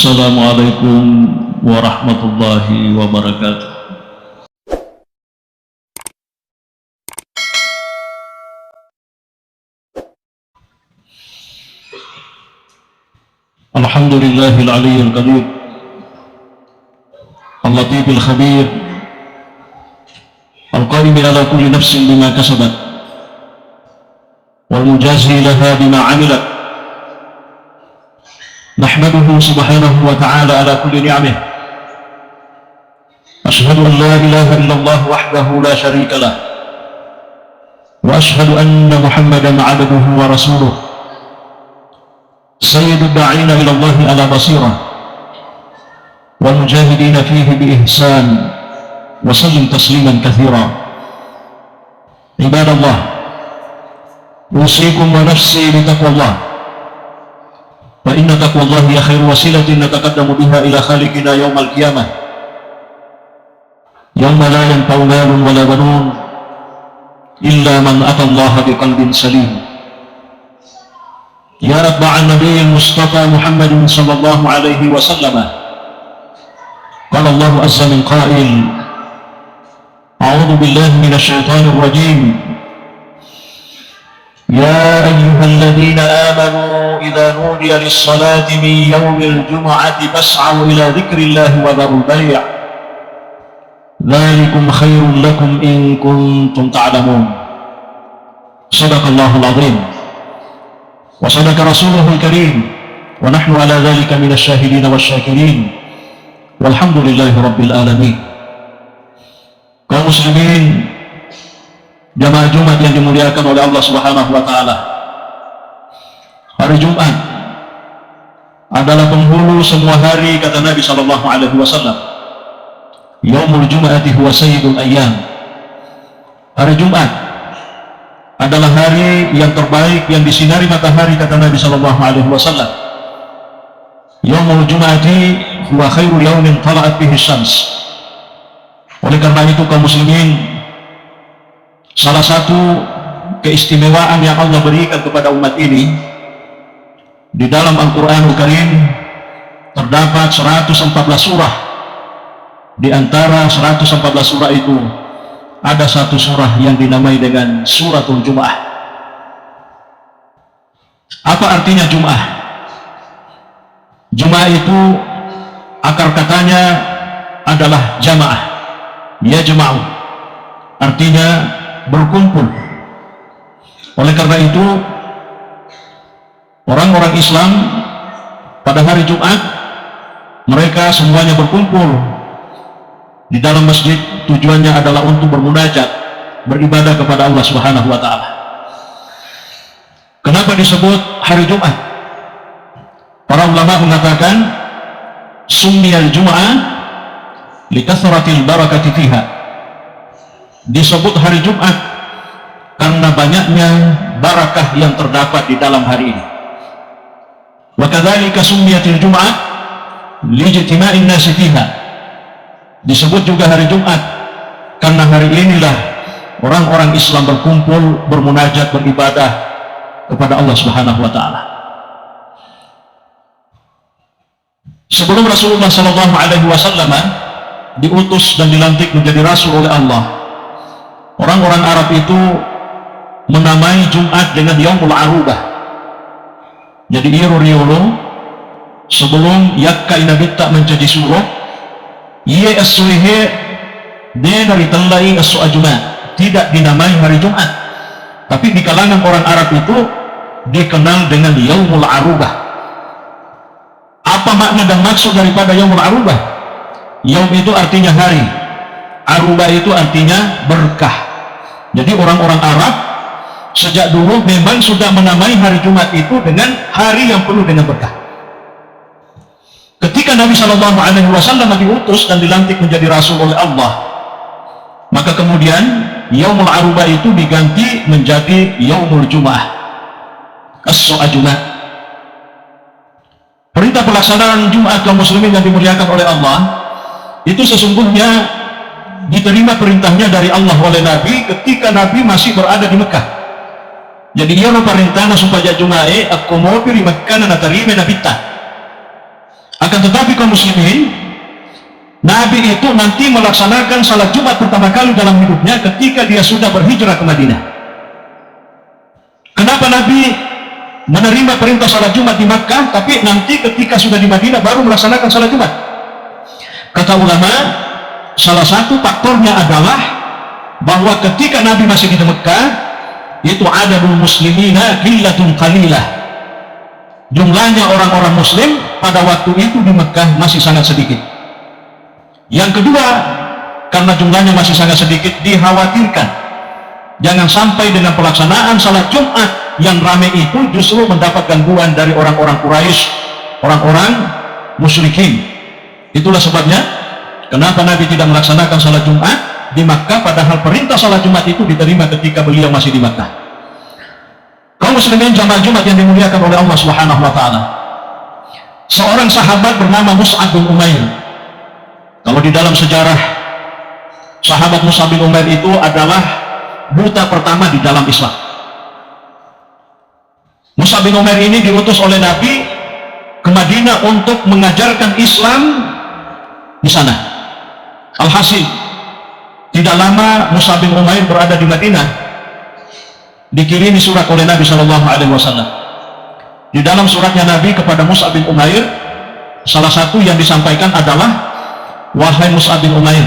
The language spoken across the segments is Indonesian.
Assalamualaikum warahmatullahi wabarakatuh. Alhamdulillahil aliyyil qadir, al-latifil khabir, al-qaimi ala kulli nafsin bima kasabat, wal mujazi laha bima amilat. Nahmaduhu subhanahu wa ta'ala ala kulli ni'amih. Ashhadu an la ilaha illallah wahdahu la sharika lah, wa ashhadu anna Muhammadan 'abduhu wa rasuluh, sayyidud da'ina ila Allah ala basirah, wal mujahidina fihi bi ihsan, wa sallim tasliman katsira. Ibadallah, usikum wa nafsi bi taqwallah. فإن تقوى الله هي خير وسيلة نتقدم بها إلى خالقنا يوم القيامة، يوم لا ينفع مال ولا بنون إلا من أتى الله بقلب سليم. يا أتباع النبي المصطفى محمد صلى الله عليه وسلم، قال الله عز من قائل: أعوذ بالله من الشيطان الرجيم، يا أيها الذين آمنوا إذا نودي للصلاة من يوم الجمعة فاسعوا إلى ذكر الله وذروا البيع ذلكم خير لكم إن كنتم تعلمون. صدق الله العظيم وصدق رسوله الكريم ونحن على ذلك من الشاهدين والشاكرين والحمد لله رب العالمين. Kaum muslimin, jamaah Jumat yang dimuliakan oleh Allah Subhanahu wa taala. Hari Jumat adalah penghulu semua hari, kata Nabi sallallahu alaihi wasallam. Yaumul Jum'ati huwa sayyidul ayyam. Hari Jumat adalah hari yang terbaik yang disinari matahari, kata Nabi sallallahu alaihi wasallam. Yaumul Jum'ati huwa khairu yaumin tala'at bihi syams. Oleh karena itu kaum muslimin, salah satu keistimewaan yang Allah berikan kepada umat ini, di dalam Al-Quranul Karim terdapat 114 surah. Di antara 114 surah itu ada satu surah yang dinamai dengan Suratul Jum'ah. Apa artinya Jum'ah? Jum'ah itu akar katanya adalah jamaah, ya jama'u, artinya berkumpul. Oleh karena itu orang-orang Islam pada hari Jumat mereka semuanya berkumpul di dalam masjid. Tujuannya adalah untuk bermunajat, beribadah kepada Allah Subhanahu wa taala. Kenapa disebut hari Jumat? Para ulama mengatakan summiyal Jum'ah likathratil barakati fiha. Disebut hari Jumat karena banyaknya barakah yang terdapat di dalam hari ini. Wa kadzalika summiyatil Jum'ah lijtima'in nasi fiha. Disebut juga hari Jumat karena hari inilah orang-orang Islam berkumpul, bermunajat, beribadah kepada Allah Subhanahu wa taala. Sebelum Rasulullah sallallahu alaihi wasallam diutus dan dilantik menjadi rasul oleh Allah, orang-orang Arab itu menamai Jumat dengan Yaumul Arubah. Jadi riolo sebelum yakka inabitta menjadi suruh ye as-suhe de dari telai as-su'ajuma, tidak dinamai hari Jumat, tapi di kalangan orang Arab itu dikenal dengan Yaumul Arubah. Apa makna dan maksud daripada Yaumul Arubah? Yaum itu artinya hari, Arubah itu artinya berkah. Jadi orang-orang Arab sejak dulu memang sudah menamai hari Jumat itu dengan hari yang penuh dengan berkah. Ketika Nabi Shallallahu Alaihi Wasallam diutus dan dilantik menjadi Rasul oleh Allah, maka kemudian Yaumul Arubah itu diganti menjadi Yaumul Jum'ah, as-su'ajuma. Perintah pelaksanaan Jumat kaum muslimin yang dimuliakan oleh Allah itu sesungguhnya diterima perintahnya dari Allah oleh Nabi ketika Nabi masih berada di Mekah. Jadi ia memerintahkan supaya Jumae aku mau pilih Mekah dan natarime nabita. Akan tetapi ketahui kaum muslimin, Nabi itu nanti melaksanakan salat Jumat pertama kali dalam hidupnya ketika dia sudah berhijrah ke Madinah. Kenapa Nabi menerima perintah salat Jumat di Makkah, tapi nanti ketika sudah di Madinah baru melaksanakan salat Jumat? Kata ulama, salah satu faktornya adalah bahwa ketika Nabi masih di Mekah, itu adadul muslimina qillatun qalilah. Jumlahnya orang-orang muslim pada waktu itu di Mekah masih sangat sedikit. Yang kedua, karena jumlahnya masih sangat sedikit, dikhawatirkan jangan sampai dengan pelaksanaan salat Jumat yang ramai itu justru mendapat gangguan dari orang-orang Quraisy, orang-orang musyrikin. Itulah sebabnya kenapa Nabi tidak melaksanakan salat Jumat di Makkah, padahal perintah salat Jumat itu diterima ketika beliau masih di Makkah. Kaum muslimin jamaah Jumat yang dimuliakan oleh Allah Subhanahu wa taala. Seorang sahabat bernama Mus'ab bin Umair. Kalau di dalam sejarah, sahabat Mus'ab bin Umair itu adalah buta pertama di dalam Islam. Mus'ab bin Umair ini diutus oleh Nabi ke Madinah untuk mengajarkan Islam di sana. Alhasil, tidak lama Mus'ab bin Umair berada di Madinah, dikirimi surat oleh Nabi SAW. Di dalam suratnya Nabi kepada Mus'ab bin Umair, salah satu yang disampaikan adalah, wahai Mus'ab bin Umair,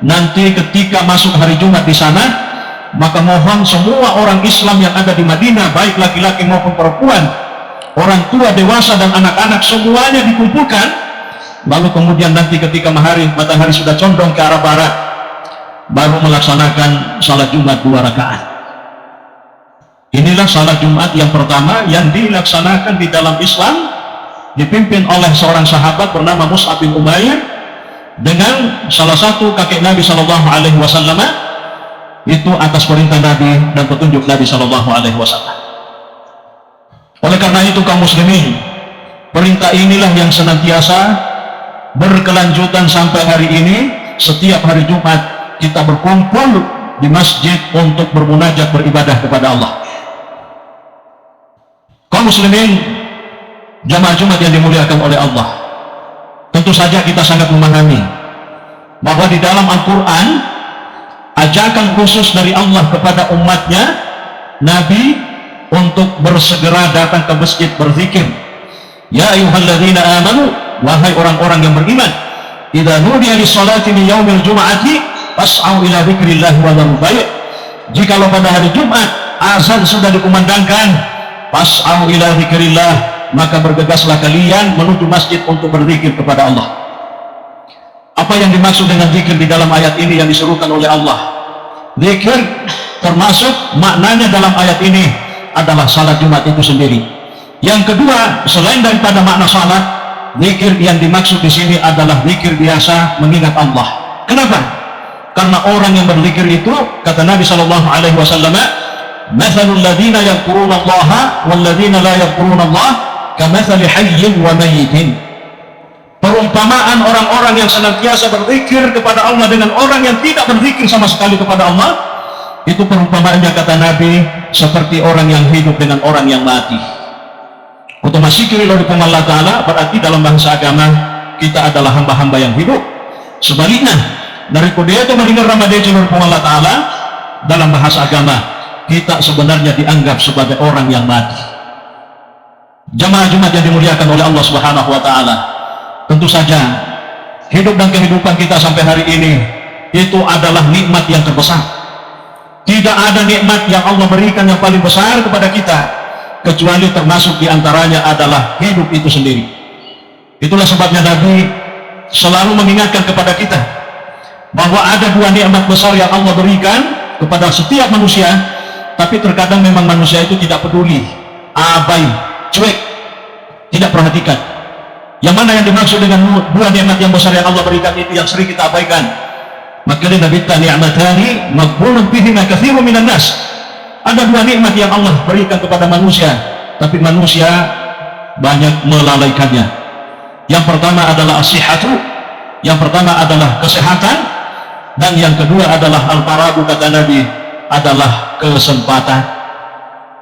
nanti ketika masuk hari Jumat di sana, maka mohon semua orang Islam yang ada di Madinah, baik laki-laki maupun perempuan, orang tua, dewasa dan anak-anak, semuanya dikumpulkan. Lalu kemudian nanti ketika matahari sudah condong ke arah barat, baru melaksanakan salat Jumat 2 rakaat. Inilah salat Jumat yang pertama yang dilaksanakan di dalam Islam, dipimpin oleh seorang sahabat bernama Mus'ab bin Umair dengan salah satu kakek Nabi SAW, itu atas perintah Nabi dan petunjuk Nabi SAW. Oleh karena itu kaum muslimin, perintah inilah yang senantiasa berkelanjutan sampai hari ini. Setiap hari Jumat kita berkumpul di masjid untuk bermunajat, beribadah kepada Allah. Kaum muslimin jamaah Jumat yang dimuliakan oleh Allah, tentu saja kita sangat memahami bahwa di dalam Al-Quran ajakan khusus dari Allah kepada umatnya, Nabi, untuk bersegera datang ke masjid berzikir. Ya ayyuhalladzina amanu, wahai orang-orang yang beriman, idza nudiya lis-salati min yaumil jum'ati fas'au ila dzikrillah wa dzarul bai'. Jikalau pada hari Jumat azan sudah dikumandangkan, fas'au ila dzikrillah, maka bergegaslah kalian menuju masjid untuk berzikir kepada Allah. Apa yang dimaksud dengan zikir di dalam ayat ini yang disuruhkan oleh Allah? Zikir termasuk maknanya dalam ayat ini adalah salat Jumat itu sendiri. Yang kedua, selain daripada makna salat, zikir yang dimaksud di sini adalah zikir biasa mengingat Allah. Kenapa? Karena orang yang berzikir itu, kata Nabi SAW, mathalul ladzina yadhkuruna Allah wal ladzina la yadhkuruna Allah kamathali hayyin wa mayyitin. Perumpamaan orang-orang yang senantiasa berzikir kepada Allah dengan orang yang tidak berzikir sama sekali kepada Allah, itu perumpamaannya, kata Nabi, seperti orang yang hidup dengan orang yang mati. Otomasikiri dari Allah Ta'ala, berarti dalam bahasa agama kita adalah hamba-hamba yang hidup. Sebaliknya, dari kode itu mendengar Ramadan dari Allah Ta'ala, dalam bahasa agama kita sebenarnya dianggap sebagai orang yang mati. Jamaah Jumat yang dimuliakan oleh Allah Subhanahu wa Ta'ala, tentu saja hidup dan kehidupan kita sampai hari ini itu adalah nikmat yang terbesar. Tidak ada nikmat yang Allah berikan yang paling besar kepada kita kecuali termasuk diantaranya adalah hidup itu sendiri. Itulah sebabnya Nabi selalu mengingatkan kepada kita bahwa ada dua nikmat besar yang Allah berikan kepada setiap manusia, tapi terkadang memang manusia itu tidak peduli, abai, cuek, tidak perhatikan. Yang mana yang dimaksud dengan dua nikmat yang besar yang Allah berikan itu yang sering kita abaikan? Maka Nabi ni'matani maghbunun bihima katsirun minan nas. Ada dua nikmat yang Allah berikan kepada manusia, tapi manusia banyak melalaikannya. Yang pertama adalah as-sihhatu, yang pertama adalah kesehatan, dan yang kedua adalah al-faragu, kata Nabi, adalah kesempatan.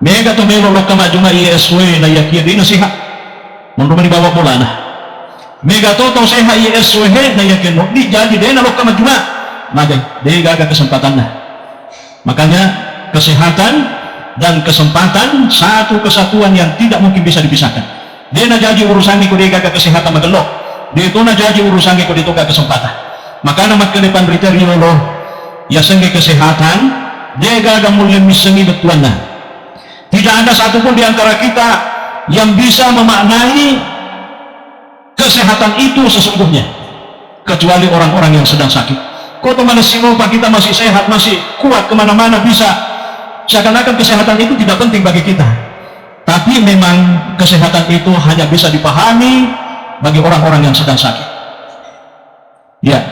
Mega tumelo kama juma ISW na yakia di nasihat. Menurut dibawa mulana. mega toto seha ISWH na yakin mo di jadi deh nalok ka majma magay deh gaga kesempatan na. Makanya kesehatan dan kesempatan satu kesatuan yang tidak mungkin bisa dipisahkan. Dia na jadi urusan ko dia gaga kesehatan magelok, dia itu na jadi urusan ko dito gaga kesempatan. Makanya magkalipan riteri lo ya sengge kesehatan dia gaga mulai misengi betuan na. Tidak ada satupun di antara kita yang bisa memaknai kesehatan itu sesungguhnya kecuali orang-orang yang sedang sakit. Kau teman sinopa kita masih sehat, masih kuat kemana-mana bisa, seakan-akan kesehatan itu tidak penting bagi kita. Tapi memang kesehatan itu hanya bisa dipahami bagi orang-orang yang sedang sakit. Ya,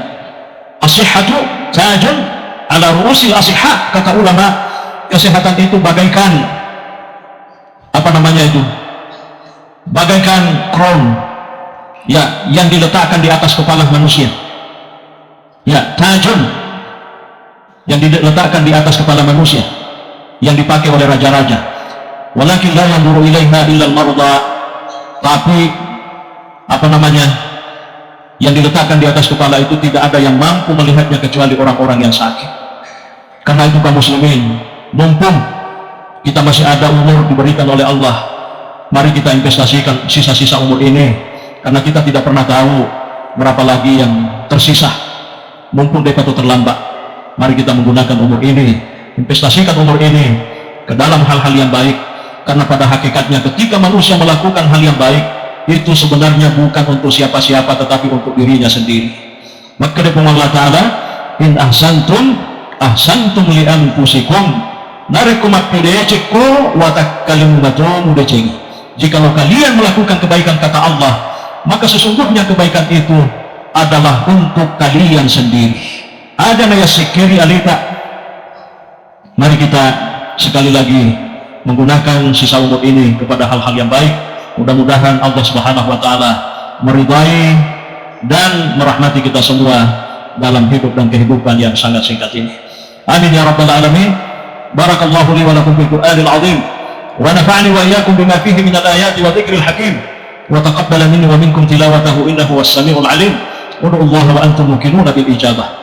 as-sihhatu tajun ala ru'usil asihha, kata ulama. Kesehatan itu bagaikan apa namanya itu? Bagaikan crown, ya, yang diletakkan di atas kepala manusia. Ya, tajun yang diletakkan di atas kepala manusia, yang dipakai oleh raja-raja. Walakin la yanzuru ilaiha illa al-marda. Tapi apa namanya? Yang diletakkan di atas kepala itu tidak ada yang mampu melihatnya kecuali orang-orang yang sakit. Karena itu kaum muslimin, mumpung kita masih ada umur diberikan oleh Allah, mari kita investasikan sisa-sisa umur ini, karena kita tidak pernah tahu berapa lagi yang tersisa. Mumpung dapat terlambat, mari kita menggunakan umur ini, investasikan umur ini ke dalam hal-hal yang baik. Karena pada hakikatnya ketika manusia melakukan hal yang baik, itu sebenarnya bukan untuk siapa-siapa, tetapi untuk dirinya sendiri. Maka dari Allah Ta'ala, in ahsantum ahsantum li anfusikum narikum apideceko watakalim batum udeceng. Jikalau kalian melakukan kebaikan, kata Allah, maka sesungguhnya kebaikan itu adalah untuk kalian sendiri. Ada naya sekiri alita. Mari kita sekali lagi menggunakan sisa umur ini kepada hal-hal yang baik. Mudah-mudahan Allah Subhanahu wa Ta'ala meridai dan merahmati kita semua dalam hidup dan kehidupan yang sangat singkat ini. Amin ya rabbal alamin. Barakallahu li wa lakum fil Qur'anil azim wa nafa'ani wa iyyakum bima fihi minal ayati wa dzikril hakim wa taqabbala minni wa minkum tilawatahu innahu was samiul alim. Ud'ullaha wa antum muqinuna bil ijabah.